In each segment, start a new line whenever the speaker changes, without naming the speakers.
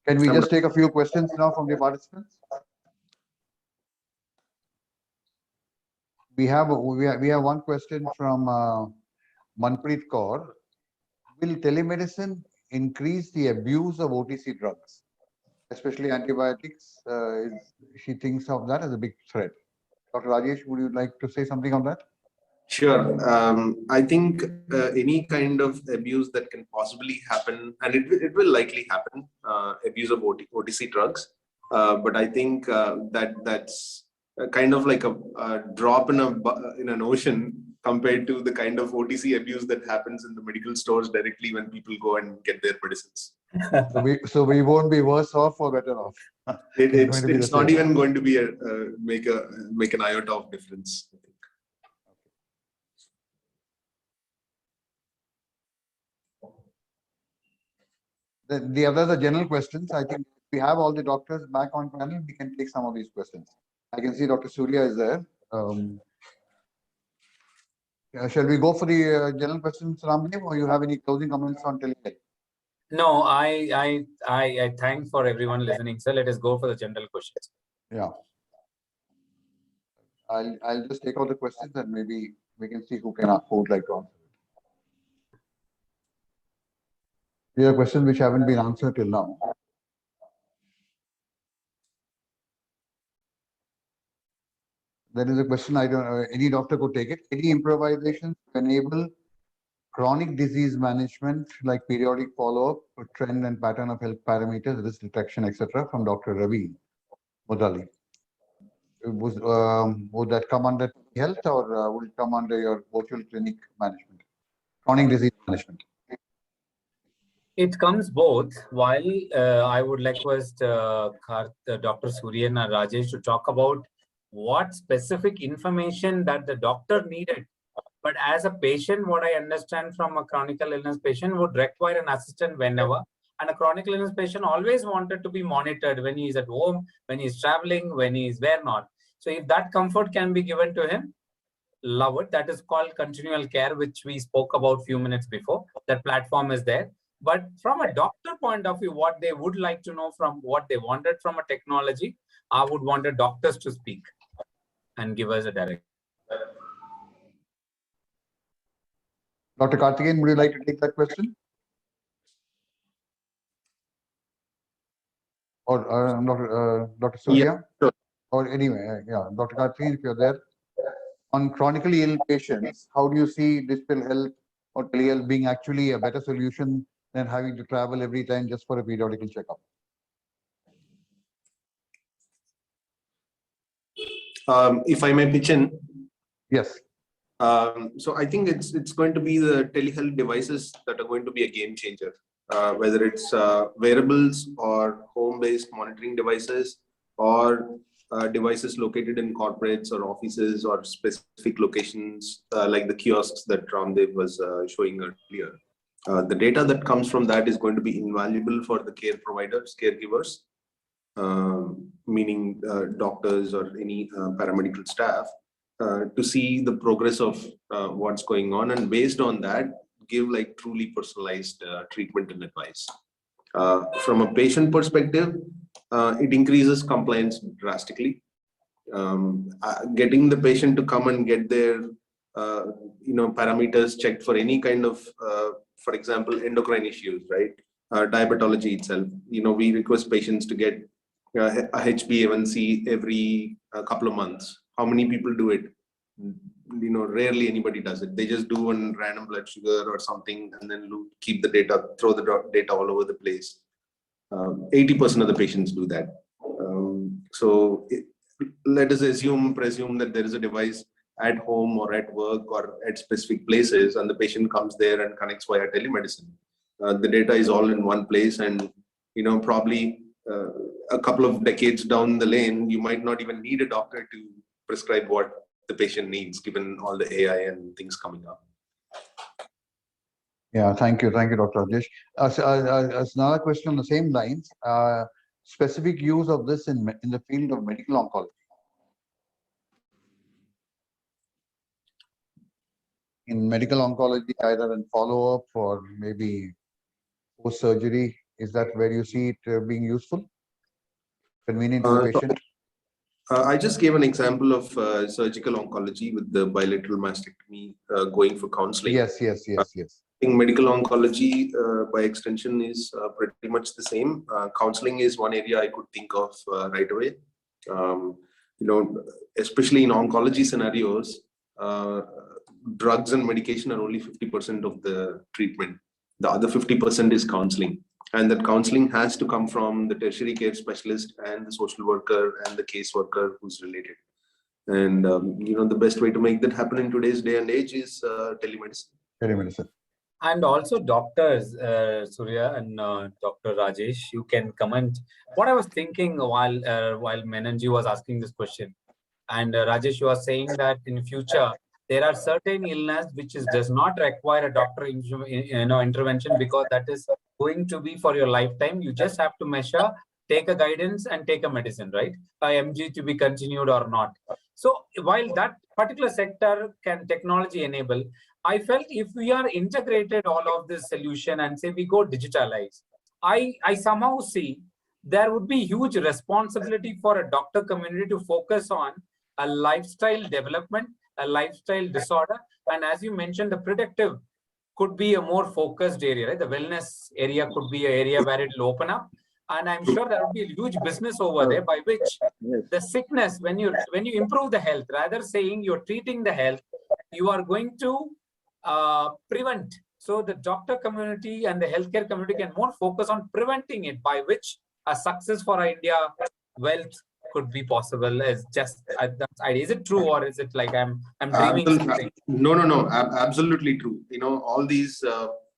Can we just take a few questions now from the participants? We have one question from Manpreet Kaur. Will telemedicine increase the abuse of OTC drugs, especially antibiotics? She thinks of that as a big threat. Dr. Rajesh, would you like to say something on that?
Sure. I think any kind of abuse that can possibly happen, and it will likely happen, abuse of OTC drugs. But I think that's kind of like a drop in an ocean compared to the kind of OTC abuse that happens in the medical stores directly when people go and get their medicines.
So we won't be worse off or better off.
It's not even going to be make an iota of difference.
The other the general questions. I think we have all the doctors back on panel. We can take some of these questions. I can see Dr. Surya is there. Shall we go for the general questions, Ramdev, or you have any closing comments on telehealth?
No, I thank for everyone listening. So let us go for the general questions.
Yeah. I'll just take out the questions and maybe we can see who would like to answer. These are questions which haven't been answered till now. There is a question, I don't any doctor could take it. Any improvisations to enable chronic disease management like periodic follow-up, trend and pattern of health parameters, risk detection, etc. from Dr. Ravi Mudali. Would that come under health or would it come under your virtual clinic management? Chronic disease management.
It comes both. While I would request Dr. Surya and Rajesh to talk about what specific information that the doctor needed. But as a patient, what I understand from a chronic illness patient would require an assistant whenever. And a chronic illness patient always wanted to be monitored when he is at home, when he is traveling, when he is where not. So if that comfort can be given to him, love it. That is called continual care, which we spoke about a few minutes before. That platform is there. But from a doctor point of view, what they would like to know from what they wanted from a technology, I would want the doctors to speak and give us a direction.
Dr. Karthikeyan, would you like to take that question? Or Dr. Surya?
Yeah, sure.
Or anyway, yeah, Dr. Karthikeyan, if you're there. On chronically ill patients, how do you see digital health or telehealth being actually a better solution than having to travel every time just for a periodical checkup?
If I may pitch in.
Yes.
So I think it's going to be the telehealth devices that are going to be a game changer, whether it's wearables or home-based monitoring devices or devices located in corporates or offices or specific locations like the kiosks that Ramdev was showing earlier. The data that comes from that is going to be invaluable for the care providers, caregivers, meaning doctors or any paramedical staff, to see the progress of what's going on, and based on that, give like truly personalized treatment and advice. From a patient perspective, it increases compliance drastically. Getting the patient to come and get their parameters checked for any kind of, for example, endocrine issues, right? Diabetology itself. We request patients to get a HbA1c every couple of months. How many people do it? Rarely anybody does it. They just do one random blood sugar or something and then keep the data, throw the data all over the place. 80% of the patients do that. Let us presume that there is a device at home or at work or at specific places, and the patient comes there and connects via telemedicine. The data is all in one place, and probably a couple of decades down the lane, you might not even need a doctor to prescribe what the patient needs, given all the AI and things coming up.
Yeah, thank you, Dr. Rajesh. Another question on the same lines: specific use of this in the field of medical oncology. In medical oncology, either in follow-up or maybe post-surgery, Is that where you see it being useful, convenient to the
So,
patient?
I just gave an example of surgical oncology with the bilateral mastectomy going for counseling.
Yes.
I think medical oncology, by extension, is pretty much the same. Counseling is one area I could think of right away. Especially in oncology scenarios, drugs and medication are only 50% of the treatment. The other 50% is counseling. And that counseling has to come from the tertiary care specialist and the social worker and the caseworker who's related. And, the best way to make that happen in today's day and age is telemedicine.
Telemedicine.
And also doctors, Surya and Dr. Rajesh, you can comment. What I was thinking while Menon ji was asking this question, and Rajesh, you are saying that in future, there are certain illness which does not require a doctor intervention, because that is going to be for your lifetime. You just have to measure, take a guidance and take a medicine, right? A MG to be continued or not. So while that particular sector can technology enable, I felt if we are integrated all of this solution and say we go digitalize, I somehow see there would be huge responsibility for a doctor community to focus on a lifestyle development, a lifestyle disorder. And as you mentioned, the predictive could be a more focused area, right? The wellness area could be an area where it will open up. And I'm sure there will be a huge business over there by which the sickness, when you improve the health, rather saying you're treating the health, you are going to prevent. So the doctor community and the healthcare community can more focus on preventing it, by which a success for India wealth could be possible. As just is it true, or is it like I'm dreaming something?
No, absolutely true. All these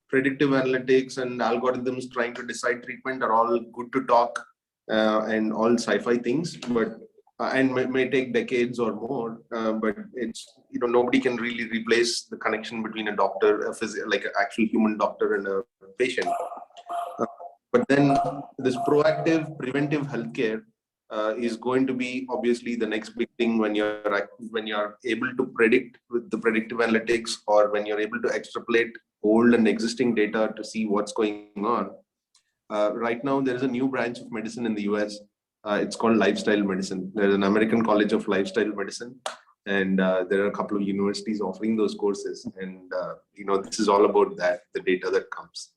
predictive analytics and algorithms trying to decide treatment are all good to talk and all sci-fi things, but and may take decades or more, but it's nobody can really replace the connection between a doctor, like an actual human doctor, and a patient. But then this proactive preventive healthcare is going to be obviously the next big thing when you're able to predict with the predictive analytics, or when you're able to extrapolate old and existing data to see what's going on. Right now, there is a new branch of medicine in the US. It's called lifestyle medicine. There's an American College of Lifestyle Medicine, and there are a couple of universities offering those courses. And this is all about that, the data that comes.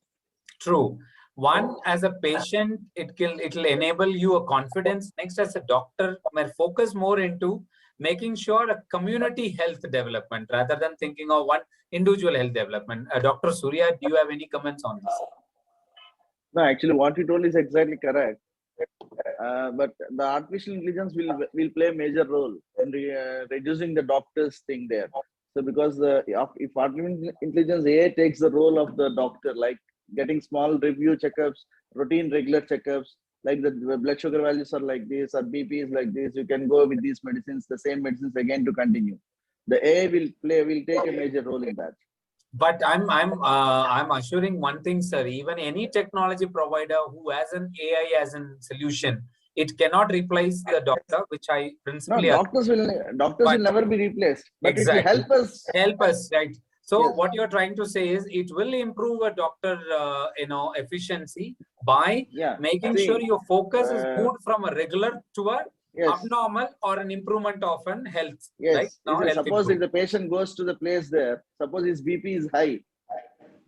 True. One, as a patient, it'll enable you a confidence. Next, as a doctor, may focus more into making sure a community health development rather than thinking of one individual health development. Dr. Surya, do you have any comments on this?
No, actually, what you told is exactly correct. But the artificial intelligence will play a major role in reducing the doctor's thing there. So because if artificial intelligence AI takes the role of the doctor, like getting small review checkups, routine regular checkups, like the blood sugar values are like this, or BP is like this, you can go with these medicines, the same medicines again to continue. The AI will take a major role in that.
But I'm assuring one thing, sir. Even any technology provider who has an AI as a solution, it cannot replace the doctor, which I principally.
No, doctors will never be replaced. But exactly. It will help us.
Help us, right? So
Yes.
what you're trying to say is it will improve a doctor, efficiency by making sure your focus is moved from a regular to a abnormal or an improvement of an health.
Yes.
Right? Now,
suppose if the patient goes to the place there, suppose his BP is high,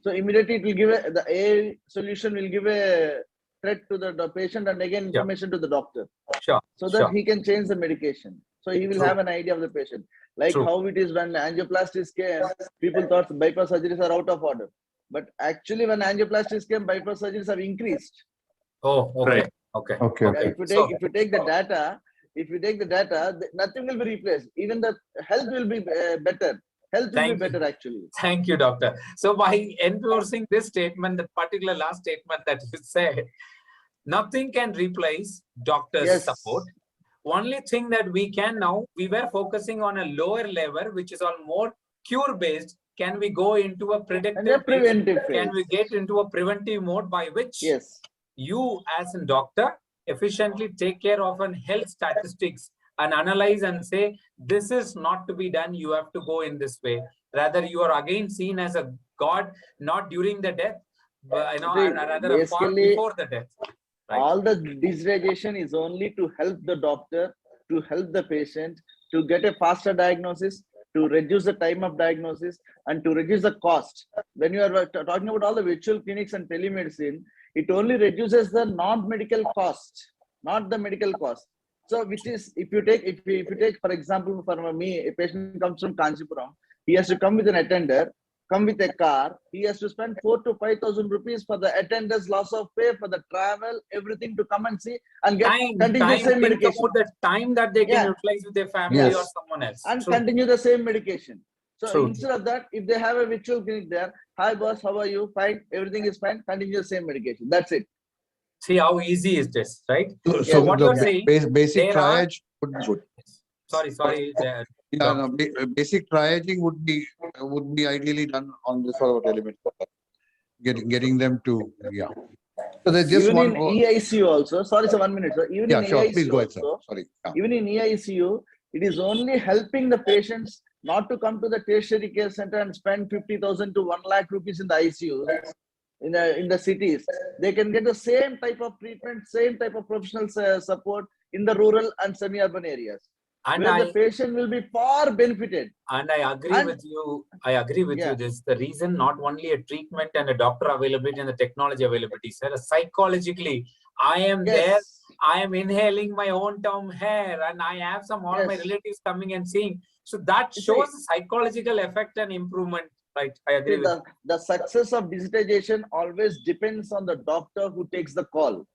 so immediately it will give the AI solution will give a threat to the patient and again information to the doctor.
Sure.
So that he can change the medication. So he will have an idea of the patient. Like how it is when angioplasties came, people thought bypass surgeries are out of order. But actually when angioplasties came, bypass surgeries have increased.
Oh, okay.
Right.
Okay.
If you take the data, nothing will be replaced. Even the health will be better. Health will be better actually.
Thank you, doctor. So by endorsing this statement, the particular last statement that you said, nothing can replace doctor's support. Only thing that we can now, we were focusing on a lower level, which is on more cure-based. Can we go into a predictive
preventive phase?
Can we get into a preventive mode by which you as a doctor efficiently take care of an health statistics and analyze and say, this is not to be done, you have to go in this way. Rather, you are again seen as a god, not during the death, but,
See,
rather far
basically,
before the death. Right.
all the digitization is only to help the doctor, to help the patient, to get a faster diagnosis, to reduce the time of diagnosis, and to reduce the cost. When you are talking about all the virtual clinics and telemedicine, it only reduces the non-medical cost, not the medical cost. So, which is, if you take, for example, for me, a patient comes from Kanchipuram, he has to come with an attender, come with a car, he has to spend 4,000 to 5,000 rupees for the attender's loss of pay, for the travel, everything to come and see and get continue the same
think
medication.
about the time that they can
Yeah.
utilize with their family or
Yes.
someone else.
And
True.
continue the same medication. So
True.
instead of that, if they have a virtual clinic there, hi boss, how are you? Fine, everything is fine, continue the same medication. That's it.
See how easy is this, right?
So
what
the
you're saying,
basic
there are-
triage would be good.
Sorry.
Yeah, no, basic triaging would be ideally done on this sort of element. Getting them to, yeah. So there's just
Even
one
in
more.
e-ICU also, sorry, sir, 1 minute, sir. Even
Yeah,
in
sure.
e-ICU
Please go ahead, sir.
also,
Sorry. Yeah.
even in e-ICU, it is only helping the patients not to come to the tertiary care center and spend 50,000 to 1 lakh rupees in the ICU in the cities. They can get the same type of treatment, same type of professional support in the rural and semi-urban areas,
And
where the patient will be far benefited.
And I agree with you. I agree with you. This is the reason, not only a treatment and a doctor availability and the technology availability, sir. Psychologically, I am there. I am inhaling my own term hair, and I have all my relatives coming and seeing. So that shows the psychological effect and improvement. Right. I agree with you.
The success of digitization always depends on the doctor who takes the call.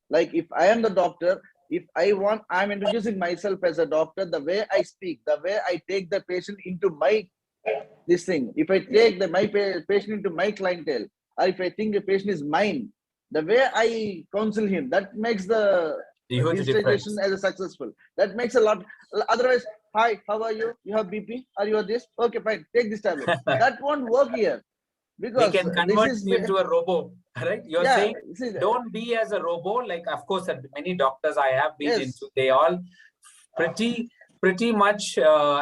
Like if I am the doctor, if I'm introducing myself as a doctor, the way I speak, the way I take the patient into this thing, if I take my patient into my clientele, or if I think the patient is mine, the way I counsel him, that makes the digitization as a successful. That makes a lot. Otherwise, hi, how are you? You have BP? Are you this? Okay, fine. Take this tablet. That won't work here. Because
we can convert you into a robo, right? You're saying don't be as a robo. Like, of course, many doctors I have been into, they all pretty much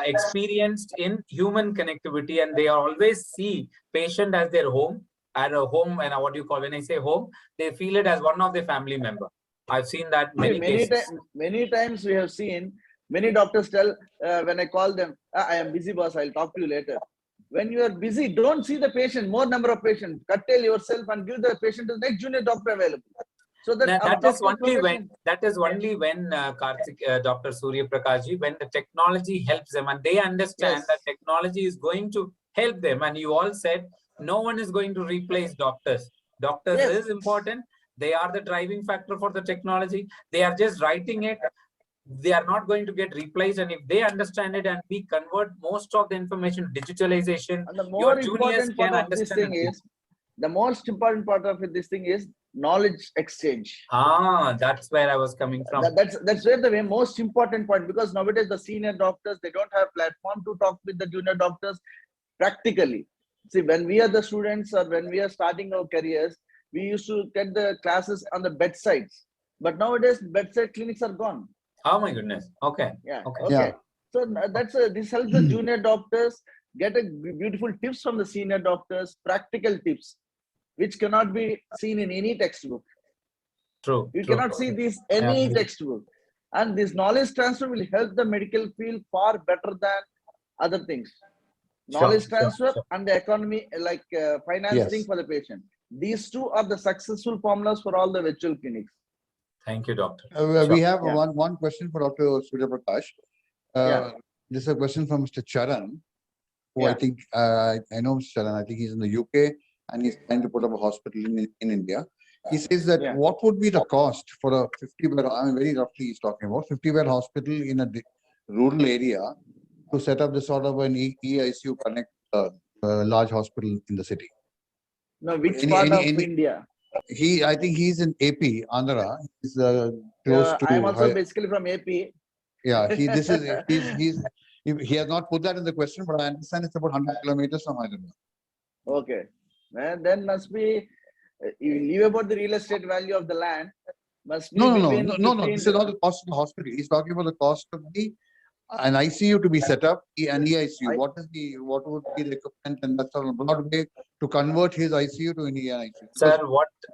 experienced in human connectivity, and they always see patient as their home, at a home. And what do you call, when I say home, they feel it as one of their family member. I've seen that many cases.
Many times we have seen many doctors tell when I call them, I am busy, boss, I'll talk to you later. When you are busy, don't see the patient, more number of patients, curtail yourself and give the patient to the next junior doctor available. So that
is only when Dr. Surya Prakash ji, when the technology helps them and they understand that technology is going to help them. And you all said no one is going to replace doctors. Doctors is important. They are the driving factor for the technology. They are just writing it. They are not going to get replaced, and if they understand it and we convert most of the information digitalization,
and the more important part of this thing is, the most important part of this thing is knowledge exchange.
That's where I was coming from.
That's where the most important point, because nowadays the senior doctors, they don't have platform to talk with the junior doctors practically. See, when we are the students or when we are starting our careers, we used to get the classes on the bedsides, but nowadays bedside clinics are gone.
Oh my goodness. Okay.
So this helps the junior doctors get a beautiful tips from the senior doctors, practical tips, which cannot be seen in any textbook.
True.
You cannot see this any textbook. And this knowledge transfer will help the medical field far better than other things. Knowledge transfer and the economy, like financing for the patient. These two are the successful formulas for all the virtual clinics.
Thank you, doctor.
We have one question for Dr. Surya Prakash. This is a question from Mr. Charan, who I think, I know Mr. Charan, I think he's in the UK and he's trying to put up a hospital in India. He says that what would be the cost for a 50-bed, I mean, very roughly he's talking about 50-bed hospital in a rural area to set up this sort of an e-ICU connect large hospital in the city.
No, which part of India?
I think he's in AP, Andhra. He's close to.
I'm also basically from AP.
Yeah, he has not put that in the question, but I understand it's about 100 kilometers from Hyderabad.
Okay, and then must be you leave about the real estate value of the land. Must be
no. This is not the cost of the hospital. He's talking about the cost of an ICU to be set up, an e-ICU. What would be the equipment and that's all? to convert his ICU to an e-ICU?
Sir,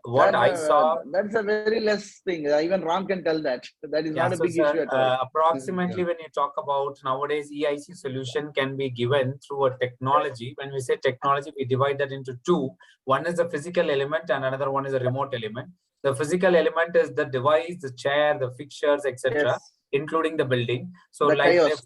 what I saw.
That's a very less thing. Even Ram can tell that. That is not a
So,
big issue
sir,
at all.
approximately when you talk about nowadays, e-ICU solution can be given through a technology. When we say technology, we divide that into two. One is the physical element and another one is a remote element. The physical element is the device, the chair, the fixtures, etc.,
Yes.
including the building. So,
The
like
chaos.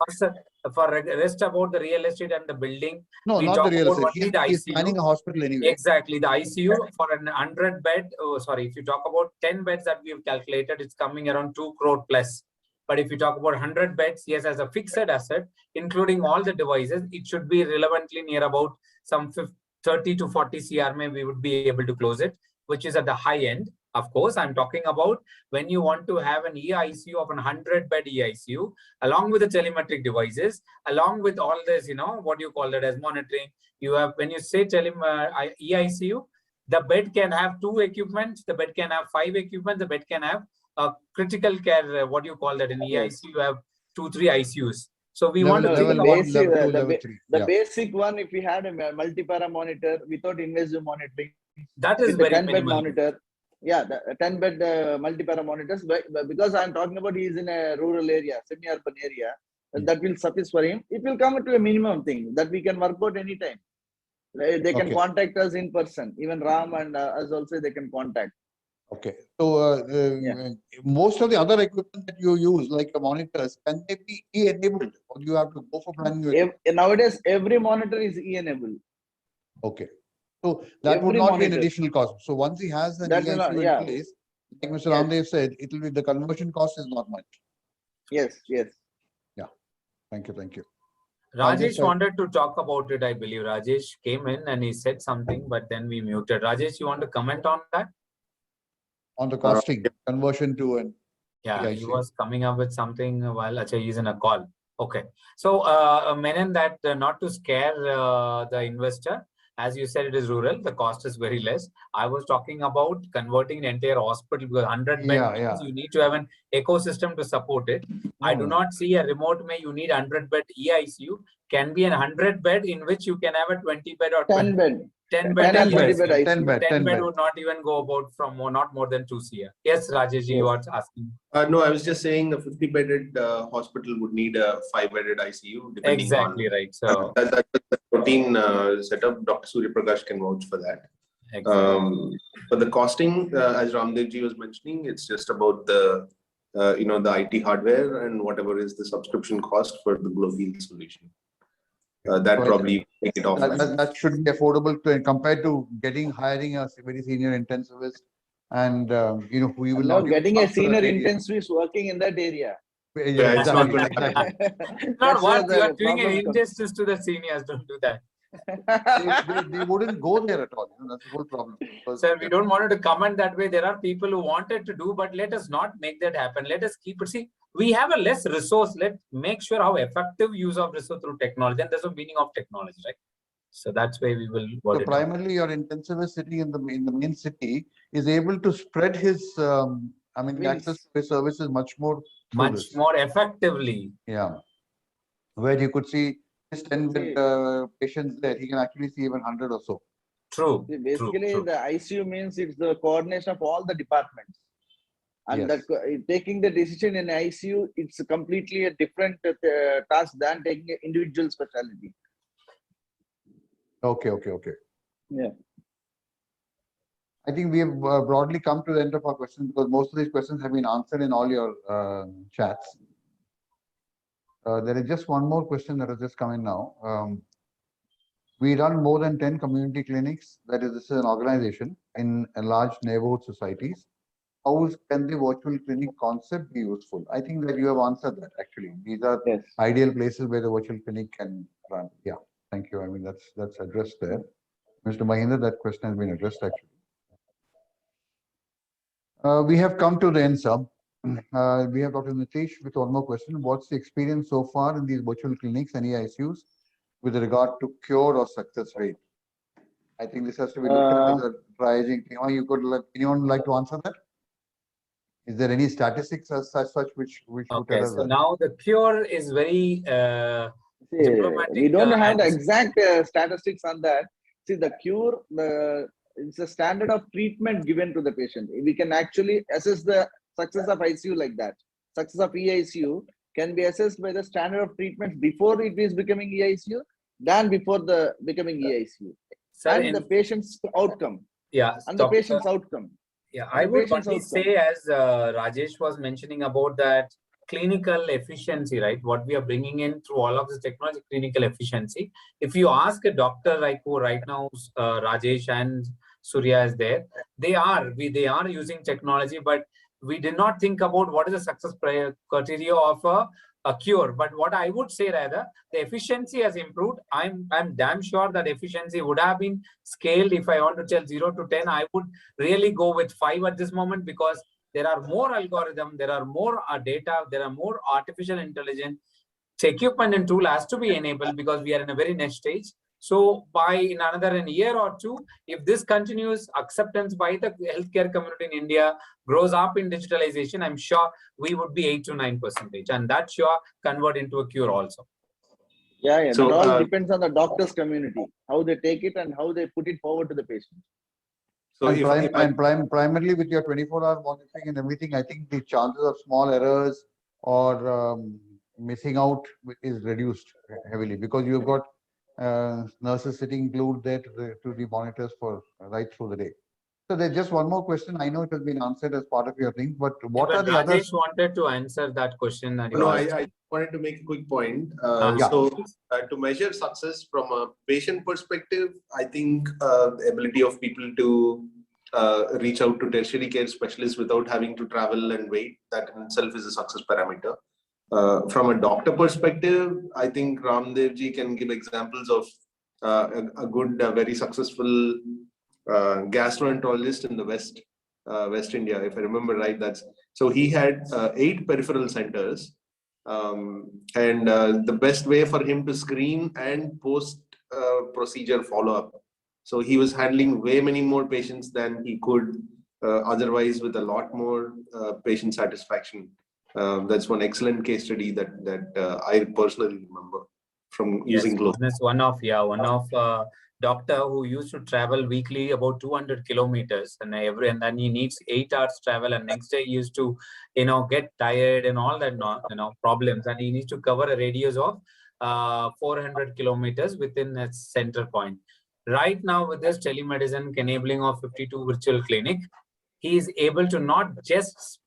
for rest about the real estate and the building,
No,
we
not
talk
the real
about
estate.
only the
He's
ICU.
planning a hospital anyway.
Exactly, the ICU for an 100 bed. Oh, sorry, if you talk about 10 beds that we've calculated, it's coming around 2 crore plus. But if you talk about 100 beds, yes, as a fixed asset, including all the devices, it should be relevantly near about some 30 to 40 CR, maybe we would be able to close it, which is at the high end. Of course, I'm talking about when you want to have an e-ICU of 100 bed e-ICU, along with the telemetric devices, along with all this, what you call it as monitoring. You have, when you say e-ICU, the bed can have 2 equipments, the bed can have 5 equipments, the bed can have critical care, what do you call that? In e-ICU, you have 2-3 ICUs. So we want to
level
think
1,
about
level 2, level 3.
The basic one, if we had a multi-para monitor without invasive monitoring,
that is
with
very
10 bed
minimal.
monitor. Yeah, the 10 bed multi-para monitors, but because I'm talking about he is in a rural area, semi-urban area, that will suffice for him. It will come to a minimum thing that we can work out anytime. They can contact us in person. Even Ram and us also, they can contact.
Okay. So most of the other equipment that you use, like monitors, can they be e-enabled, or do you have to go for planning?
Nowadays, every monitor is e-enabled.
Okay. So that would not be an additional cost. So once he has an e-ICU in place, like Mr. Ramdev said, it will be, the conversion cost is not much.
Yes.
Yeah. Thank you.
Rajesh wanted to talk about it, I believe. Rajesh came in and he said something, but then we muted. Rajesh, you want to comment on that?
On the costing, conversion to an
Yeah,
e-ICU.
he was coming up with something while he's in a call. Okay. So, Menon, that not to scare the investor, as you said, it is rural. The cost is very less. I was talking about converting an entire hospital because 100 beds, you need to have an ecosystem to support it. I do not see a remote may you need 100 bed e-ICU. Can be an 100 bed in which you can have a 20 bed or
10 bed.
10 bed.
10 bed
10 bed would not even go about from not more than 2 CR. Yes, Rajesh, you are asking.
No, I was just saying a 50-bedded hospital would need a 5-bedded ICU.
Exactly right. So
that's the routine setup. Dr. Surya Prakash can vouch for that.
Exactly.
But the costing, as Ramdev ji was mentioning, it's just about the the IT hardware and whatever is the subscription cost for the global solution. That probably take it off.
That should be affordable to, compared to hiring a very senior intensivist, and who you will
now
not
getting a senior intensivist working in that area.
Yeah,
it's not going to happen.
Not what you are doing an injustice to the seniors. Don't do that.
they wouldn't go there at all. That's the whole problem.
Sir, we don't want to comment that way. There are people who wanted to do, but let us not make that happen. Let us keep it. See, we have a less resource. Let's make sure how effective use of resource through technology. And there's a meaning of technology, right? So that's why we will.
So primarily, your intensivist sitting in the main city is able to spread his, access to his services much more
effectively.
Yeah, where you could see 10 patients there, he can actually see even 100 or so.
True.
Basically, the ICU means it's the coordination of all the departments. And that taking the decision in ICU, it's completely a different task than taking an individual specialty.
Okay.
Yeah.
I think we have broadly come to the end of our questions because most of these questions have been answered in all your chats. There is just one more question that has just come in now. We run more than 10 community clinics. That is, this is an organization in large neighborhood societies. How can the virtual clinic concept be useful? I think that you have answered that actually. These are ideal places where the virtual clinic can run. Yeah, thank you. I mean, that's addressed there. Mr. Mahinder, that question has been addressed actually. We have come to the end, sir. We have Dr. Nitish with one more question. What's the experience so far in these virtual clinics and e-ICUs with regard to cure or success rate? I think this has to be looked at as a triaging thing. Anyone like to answer that? Is there any statistics as such which would tell us
so
that?
now the cure is very diplomatic.
We don't have the exact statistics on that, see the cure, it's a standard of treatment given to the patient. We can actually assess the success of ICU like that. Success of e-ICU can be assessed by the standard of treatment before it is becoming e-ICU than before the becoming e-ICU.
Sir,
And the patient's outcome.
Yeah,
And the patient's outcome.
Yeah, I would only say, as Rajesh was mentioning about that clinical efficiency, right? What we are bringing in through all of this technology, clinical efficiency. If you ask a doctor like who right now, Rajesh and Surya is there, they are using technology, but we did not think about what is the success criteria of a cure. But what I would say rather, the efficiency has improved. I'm damn sure that efficiency would have been scaled. If I want to tell 0 to 10, I would really go with 5 at this moment, because there are more algorithms, there are more data, there are more artificial intelligence. Equipment and tool has to be enabled, because we are in a very next stage. So by in another year or two, if this continues, acceptance by the healthcare community in India grows up in digitalization, I'm sure we would be 8 to 9%, and that sure convert into a cure also.
Yeah,
So,
that all depends on the doctor's community, how they take it and how they put it forward to the patient.
So
primarily with your 24-hour monitoring and everything, I think the chances of small errors or missing out is reduced heavily, because you've got nurses sitting glued there to the monitors for right through the day. So there's just one more question. I know it has been answered as part of your thing, but what are the
Rajesh
others?
wanted to answer that question. That
No, I wanted to make a quick point.
Yeah.
So to measure success from a patient perspective, I think the ability of people to reach out to tertiary care specialists without having to travel and wait, that in itself is a success parameter. From a doctor perspective, I think Ramdev ji can give examples of a good, very successful gastroenterologist in the West India, if I remember right. So he had 8 peripheral centers, and the best way for him to screen and post procedure follow-up. So he was handling way many more patients than he could otherwise, with a lot more patient satisfaction. That's one excellent case study that I personally remember from using Globe.
That's one of doctor who used to travel weekly about 200 kilometers, and then he needs 8 hours travel, and next day he used to get tired and all that problems, and he needs to cover a radius of 400 kilometers within a center point. Right now, with this telemedicine enabling of 52 virtual clinic, he is able to not just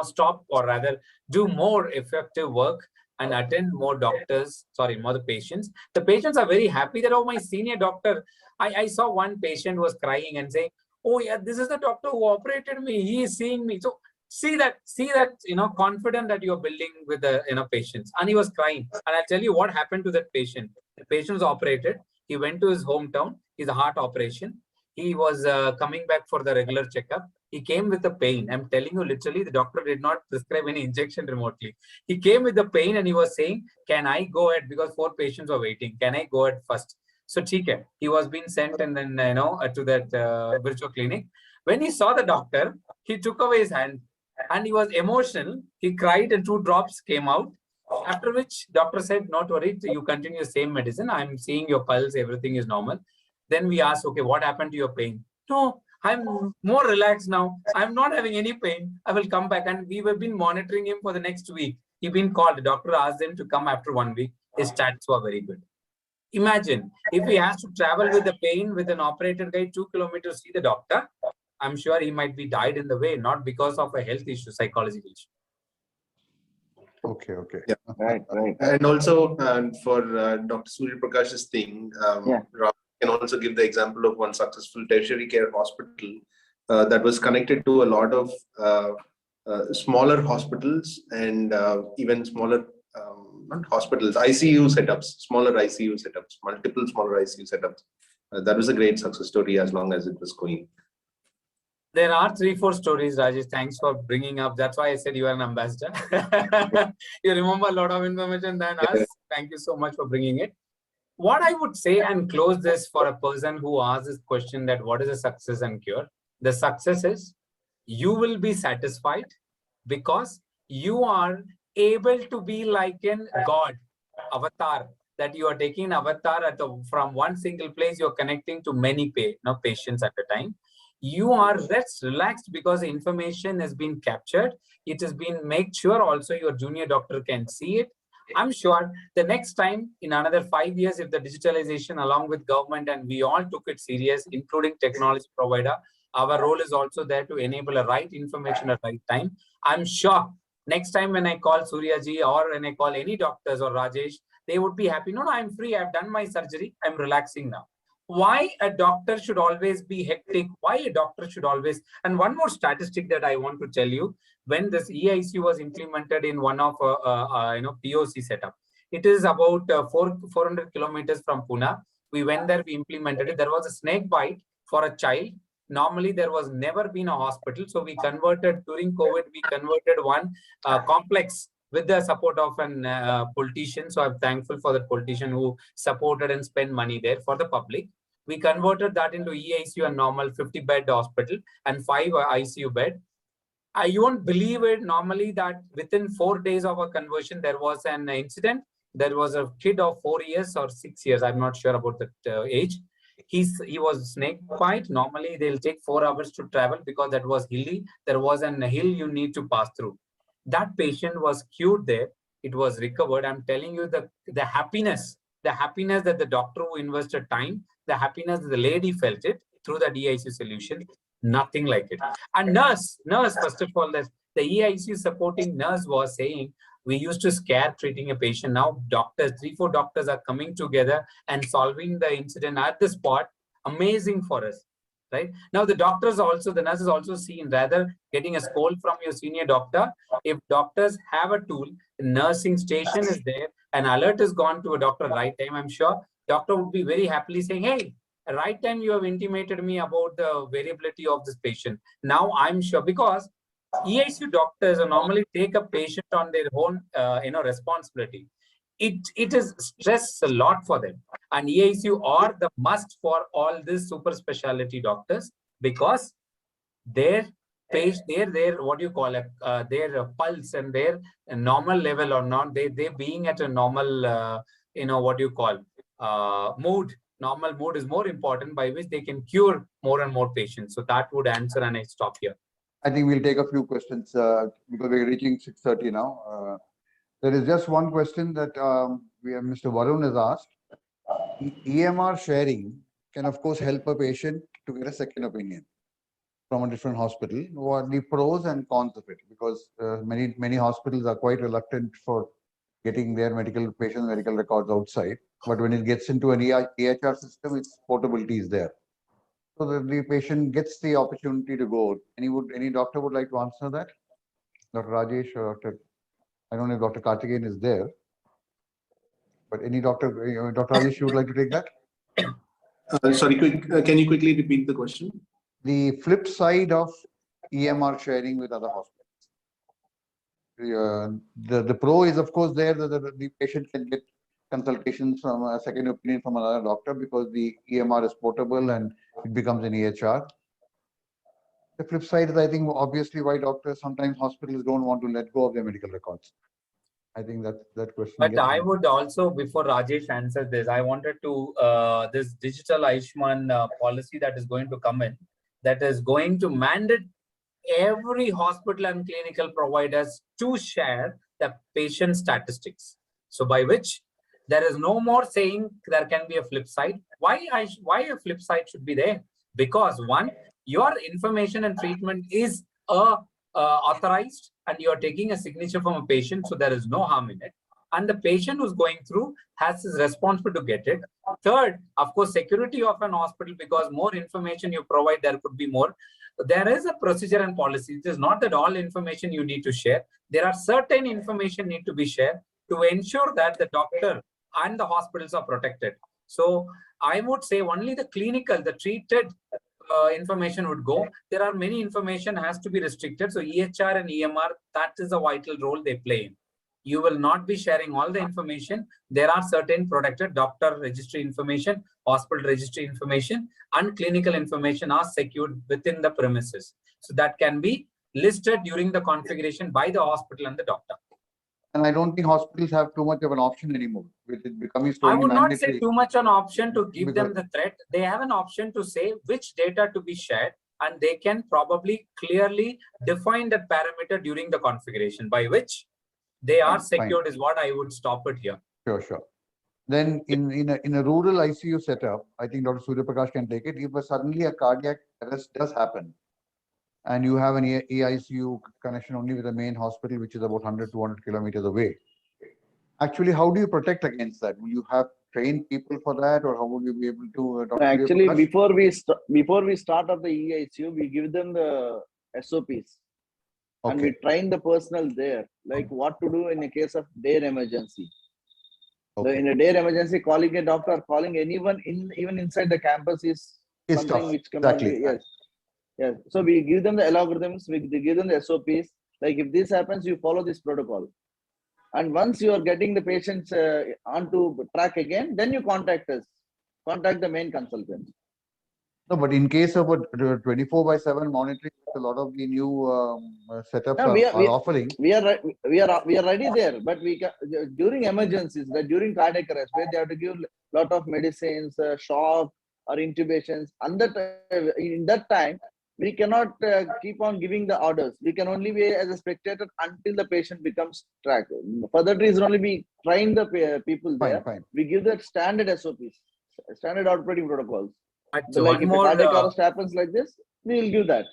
stop, or rather do more effective work and attend more more the patients. The patients are very happy that, oh, my senior doctor, I saw one patient was crying and saying, oh yeah, this is the doctor who operated me, he is seeing me. So see that confidence that you're building with the patients. And he was crying, and I'll tell you what happened to that patient. The patient was operated, he went to his hometown, his heart operation. He was coming back for the regular checkup. He came with the pain. I'm telling you, literally, the doctor did not prescribe any injection remotely. He came with the pain and he was saying, can I go ahead? Because 4 patients were waiting. Can I go ahead first? So, he was being sent and then, to that virtual clinic. When he saw the doctor, he took away his hand and he was emotional. He cried and 2 drops came out. After which, doctor said, not worried, you continue the same medicine. I'm seeing your pulse, everything is normal. Then we asked, okay, what happened to your pain? No, I'm more relaxed now. I'm not having any pain. I will come back. And we have been monitoring him for the next week. He's been called. The doctor asked him to come after 1 week. His stats were very good. Imagine if he has to travel with the pain with an operated guy 2 kilometers to see the doctor. I'm sure he might be died in the way, not because of a health issue, psychological issue.
Okay.
Yeah.
Right.
And also for Dr. Surya Prakash's thing, Ram can also give the example of one successful tertiary care hospital that was connected to a lot of smaller hospitals and even smaller, not hospitals, ICU setups, smaller ICU setups, multiple smaller ICU setups. That was a great success story as long as it was going.
There are 3-4 stories, Rajesh. Thanks for bringing up. That's why I said you are an ambassador. You remember a lot of information than us. Thank you so much for bringing it. What I would say, and close this for a person who asks this question, that what is a success and cure? The success is you will be satisfied because you are able to be like an God, avatar. that you are taking an avatar from one single place, you're connecting to many patients at a time. You are less relaxed because the information has been captured. It has been made sure also your junior doctor can see it. I'm sure the next time in another 5 years, if the digitalization along with government and we all took it serious, including technology provider, our role is also there to enable a right information at right time. I'm sure next time when I call Suryaji or when I call any doctors or Rajesh, they would be happy. No, I'm free. I've done my surgery. I'm relaxing now. Why a doctor should always be hectic? Why a doctor should always... And one more statistic that I want to tell you, when this e-ICU was implemented in one of POC setup, it is about 400 kilometers from Pune. We went there, we implemented it. There was a snake bite for a child. Normally, there was never been a hospital. So we converted, during COVID, we converted one complex with the support of an politician. So I'm thankful for the politician who supported and spent money there for the public. We converted that into e-ICU, a normal 50-bed hospital and 5 ICU bed. You won't believe it, normally that within 4 days of a conversion, there was an incident. There was a kid of 4 years or 6 years. I'm not sure about the age. He was snake bite. Normally, they'll take 4 hours to travel because that was hilly. There was a hill you need to pass through. That patient was cured there. It was recovered. I'm telling you the happiness that the doctor who invested time, the happiness that the lady felt it through the e-ICU solution, nothing like it. And nurse, first of all, the e-ICU supporting nurse was saying, we used to scare treating a patient. Now doctors, 3-4 doctors are coming together and solving the incident at the spot. Amazing for us, right? Now the nurses also seen, rather getting a scold from your senior doctor. If doctors have a tool, the nursing station is there, an alert is gone to a doctor right time, I'm sure doctor would be very happily saying, hey, right time you have intimated me about the variability of this patient. Now I'm sure, because e-ICU doctors normally take a patient on their own responsibility. It is stress a lot for them, and e-ICU are the must for all these super specialty doctors, because their what do you call it, their pulse and their normal level or not, they being at a normal what do you call mood. Normal mood is more important, by which they can cure more and more patients. So that would answer, and I stop here.
I think we'll take a few questions because we're reaching 6:30 now. There is just one question that Mr. Varun has asked. EMR sharing can, of course, help a patient to get a second opinion from a different hospital. What are the pros and cons of it? Because many hospitals are quite reluctant for getting their patient's medical records outside. But when it gets into an EHR system, its portability is there. So that the patient gets the opportunity to go. Any doctor would like to answer that? Dr. Rajesh or Dr. I don't know if Dr. Karthikeyan is there, but any doctor, Dr. Rajesh, you would like to take that?
Sorry, can you quickly repeat the question?
The flip side of EMR sharing with other hospitals. The pro is, of course, there that the patient can get consultations from a second opinion from another doctor because the EMR is portable and it becomes an EHR. The flip side is, I think, obviously why sometimes hospitals don't want to let go of their medical records. I think that question.
But I would also, before Rajesh answers this, I wanted to, this digital Ayushman policy that is going to come in, that is going to mandate every hospital and clinical providers to share the patient statistics. So by which there is no more saying there can be a flip side. Why a flip side should be there? Because one, your information and treatment is authorized and you are taking a signature from a patient, so there is no harm in it. And the patient who's going through has his responsibility to get it. Third, of course, security of an hospital, because more information you provide, there could be more. There is a procedure and policy. It is not that all information you need to share. There are certain information need to be shared to ensure that the doctor and the hospitals are protected. So I would say only the clinical, the treated information would go. There are many information has to be restricted. So EHR and EMR, that is a vital role they play in. You will not be sharing all the information. There are certain protected doctor registry information, hospital registry information, and clinical information are secured within the premises. So that can be listed during the configuration by the hospital and the doctor.
And I don't think hospitals have too much of an option anymore, with it becoming
I
slowly
would not say
mandatory.
too much an option to give them
Because-
the threat. They have an option to say which data to be shared, and they can probably clearly define that parameter during the configuration by which they are
Fine,
secured is what I would stop it here.
Sure, sure. Then in a rural ICU setup, I think Dr. Surya Prakash can take it. If suddenly a cardiac arrest does happen, and you have an e-ICU connection only with the main hospital, which is about 100, 200 kilometers away. Actually, how do you protect against that? Will you have trained people for that, or how would you be able to? Dr. Surya
Actually,
Prakash?
before we start up the e-ICU, we give them the SOPs. And we
Okay,
train the personnel there, like what to do in a case of dire emergency.
okay.
In a dire emergency, calling a doctor, or calling anyone even inside the campus is
It's
something
tough.
which cannot
Exactly.
be. Yes, yes. So we give them the algorithms, we give them the SOPs. Like if this happens, you follow this protocol. And once you are getting the patients onto track again, then you contact us, contact the main consultant.
No, but in case of a 24/7 monitoring, a lot of the new setups
No,
are offering.
we are ready there, but we can, during emergencies, during cardiac arrest, where they have to give a lot of medicines, shock or intubations, and in that time we cannot keep on giving the orders. We can only be as a spectator until the patient becomes tracked. For that reason, only we train the people there.
Fine.
We give that standard SOPs, standard operating protocols.
So
Like
one
if
more,
a cardiac arrest happens like this, we will give that.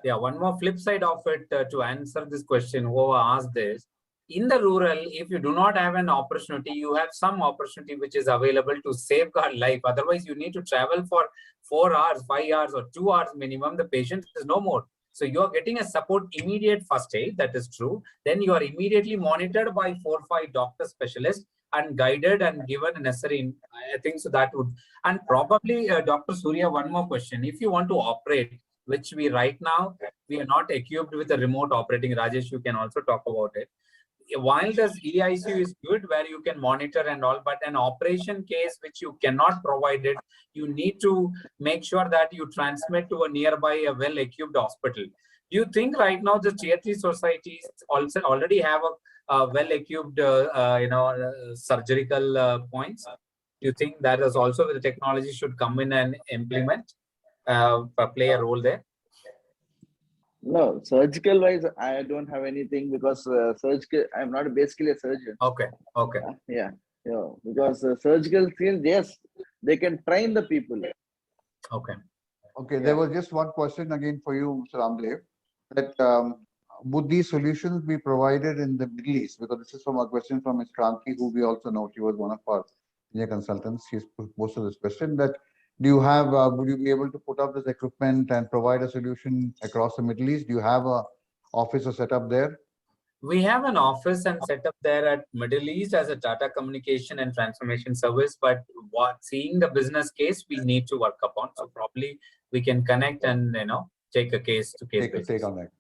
yeah, one more flip side of it to answer this question. Whoever asked this, in the rural, if you do not have an opportunity, you have some opportunity which is available to safeguard life. Otherwise, you need to travel for 4 hours, 5 hours, or 2 hours minimum. The patient is no more. So you are getting a support immediate first aid. That is true. Then you are immediately monitored by 4 or 5 doctor specialists and guided and given necessary. I think so that would. And probably, Dr. Surya, one more question. If you want to operate, which we right now, we are not equipped with a remote operating. Rajesh, you can also talk about it. While this e-ICU is good where you can monitor and all, but an operation case which you cannot provide it, you need to make sure that you transmit to a nearby, a well-equipped hospital. Do you think right now the tier 3 societies also already have a well-equipped, surgical points? Do you think that is also the technology should come in and implement, play a role there?
No, surgical wise, I don't have anything because surgical, I'm not basically a surgeon.
Okay.
Yeah. Because surgical field, yes, they can train the people.
Okay.
Okay, there was just one question again for you, Mr. Ramdev, that would these solutions be provided in the Middle East? Because this is from a question from Ms. Kranti, who we also know, she was one of our senior consultants. She's posted this question that do you have, would you be able to put up this equipment and provide a solution across the Middle East? Do you have a office or setup there?
We have an office and set up there at Middle East as a Tata communication and transformation service, but seeing the business case, we need to work upon. So probably we can connect and, take a case to case basis.
Take on that.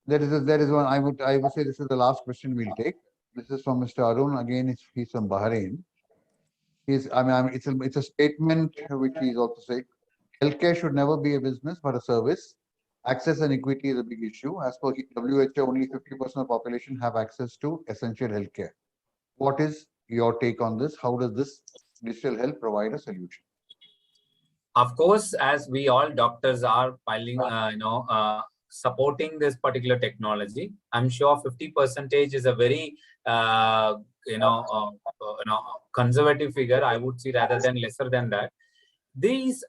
There is one, I would say this is the last question we'll take. This is from Mr. Arun. Again, he's from Bahrain. It's a statement which he's also saying. Healthcare should never be a business, but a service. Access and equity is a big issue. As per WHO, only 50% of population have access to essential healthcare. What is your take on this? How does this digital health provide a solution?
Of course, as we all doctors are piling, supporting this particular technology, I'm sure 50% is a very, conservative figure, I would say, rather than lesser than that. This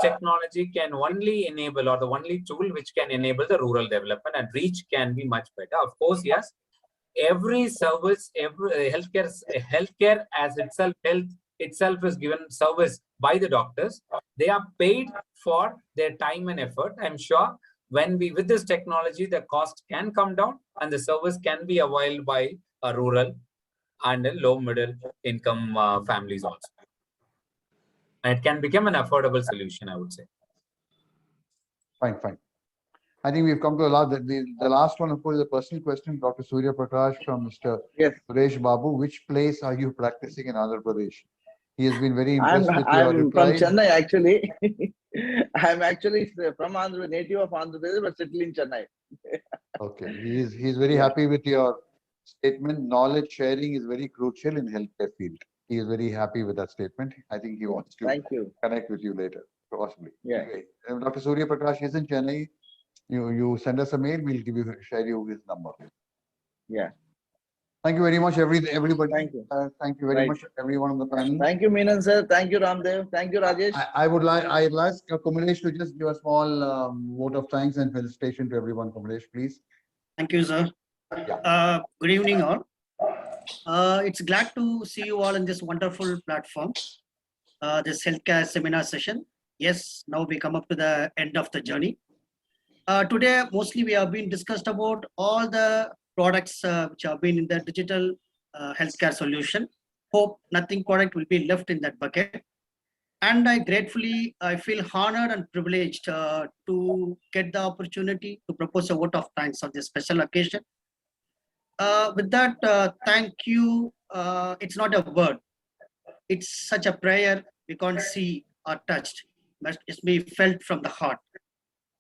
technology can only enable, or the only tool which can enable the rural development, and reach can be much better. Of course, yes, every service, every healthcare as itself, health itself is given service by the doctors. They are paid for their time and effort. I'm sure with this technology, the cost can come down and the service can be availed by a rural and low middle income families also. And it can become an affordable solution, I would say.
Fine. I think we've come to the last one, of course, is a personal question. Dr. Surya Prakash from Mr.
Yes.
Suresh Babu. Which place are you practicing in Andhra Pradesh? He has been very impressed with your
I'm from
reply.
Chennai, actually. I'm actually from Andhra, native of Andhra Pradesh, but settled in Chennai.
Okay, he's very happy with your statement. Knowledge sharing is very crucial in healthcare field. He is very happy with that statement. I think he wants to
Thank you.
connect with you later, possibly.
Yeah.
Anyway, Dr. Surya Prakash is in Chennai. You send us a mail. We'll share you his number.
Yeah.
Thank you very much, everybody.
Thank you.
Thank you very
Right.
much, everyone on the panel.
Thank you, Menon sir. Thank you, Ramdev. Thank you, Rajesh.
I'd like Kumaresh to just give a small vote of thanks and felicitation to everyone. Kumaresh, please.
Thank you, sir.
Yeah.
Good evening, all. It's glad to see you all in this wonderful platform, this healthcare seminar session. Yes, now we come up to the end of the journey. Today, mostly we have been discussed about all the products which have been in the digital healthcare solution. Hope nothing product will be left in that bucket. And I feel honored and privileged to get the opportunity to propose a vote of thanks on this special occasion. With that, thank you. It's not a word. It's such a prayer we can't see or touched, but it's be felt from the heart.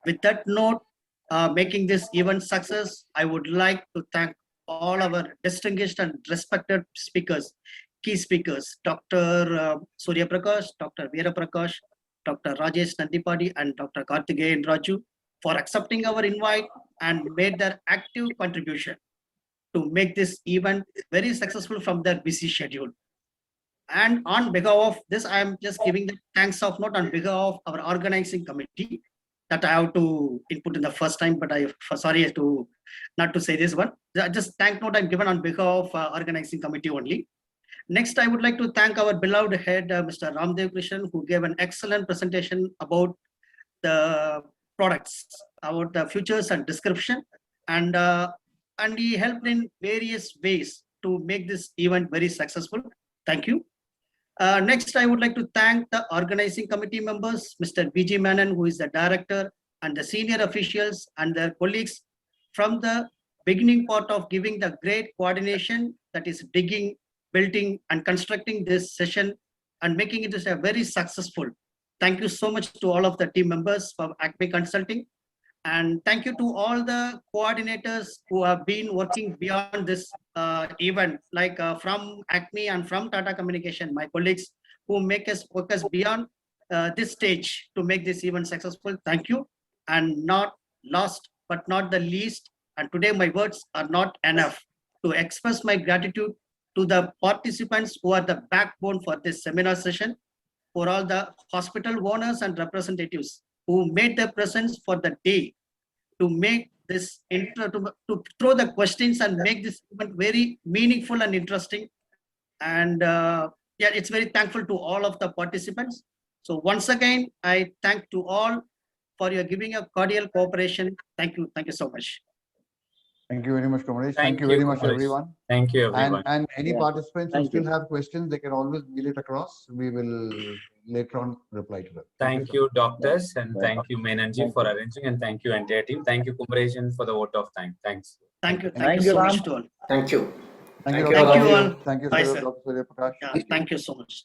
With that note, making this event success, I would like to thank all our distinguished and respected speakers, key speakers, Dr. Surya Prakash, Dr. Veera Prakash, Dr. Rajesh Nandipatti, and Dr. Karthikeyan Raju for accepting our invite and made their active contribution to make this event very successful from their busy schedule. And on behalf of this, I am just giving the thanks of note on behalf of our organizing committee that I have to input in the first time, but I sorry to not to say this one. Just thank note I'm given on behalf of organizing committee only. Next, I would like to thank our beloved head, Mr. Ramdev Krishnan, who gave an excellent presentation about the products, about the features and description, and he helped in various ways to make this event very successful. Thank you. Next, I would like to thank the organizing committee members, Mr. B.G. Menon, who is the director, and the senior officials and their colleagues from the beginning part of giving the great coordination, that is digging, building, and constructing this session and making it a very successful. Thank you so much to all of the team members from Acme Consulting. And thank you to all the coordinators who have been working beyond this event, like from Acme and from Tata Communication, my colleagues who make us focus beyond this stage to make this event successful. Thank you. And not last but not the least, and today my words are not enough to express my gratitude to the participants who are the backbone for this seminar session, for all the hospital owners and representatives who made their presence for the day, to make this to throw the questions and make this event very meaningful and interesting. And yeah, it's very thankful to all of the participants. So once again, I thank to all for your giving a cordial cooperation. Thank you so much.
Thank you very much, Kumaresh.
Thank
Thank you
you,
very much,
Kumaresh.
everyone.
Thank you, everyone.
And any
Yeah.
participants who
Thank
still
you.
have questions, they can always mail it across. We will later on reply to them.
Thank you, doctors, and
Yeah.
thank you, Menonji, for arranging, and thank you, entire team. Thank you, Kumaresh, for the vote of thanks. Thanks.
Thank you
Thank
so
you,
much
Ram.
to all.
Thank you.
Thank you,
Thank
Dr.
you
Raju.
all.
Thank you,
Bye,
sir,
sir.
Dr. Surya Prakash.
Yeah, thank you so much.